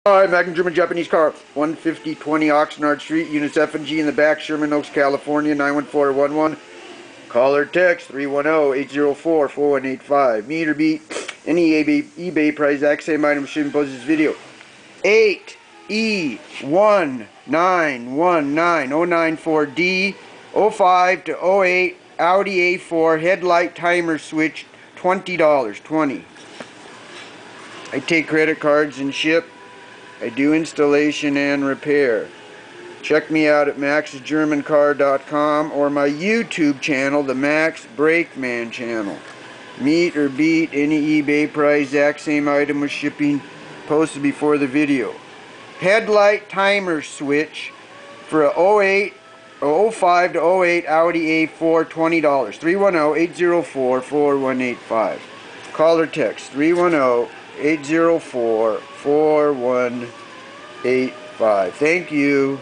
Hi, American German Japanese car, 15020 Oxnard Street, units F and G in the back, Sherman Oaks, California, 91411. Call or text 310-804-4185. Meet or beat any eBay price, exact same item shipping post this video. 8E1919094D 05 to 08 Audi A4 headlight timer switch, $20. 20. I take credit cards and ship. I do installation and repair. Check me out at maxgermancar.com or my YouTube channel, the Max Brakeman channel. Meet or beat any eBay price, exact same item with shipping posted before the video. Headlight timer switch for a 05 to 08 Audi A4, $20. 310-804-4185. Call or text 310-804-4185. Thank you.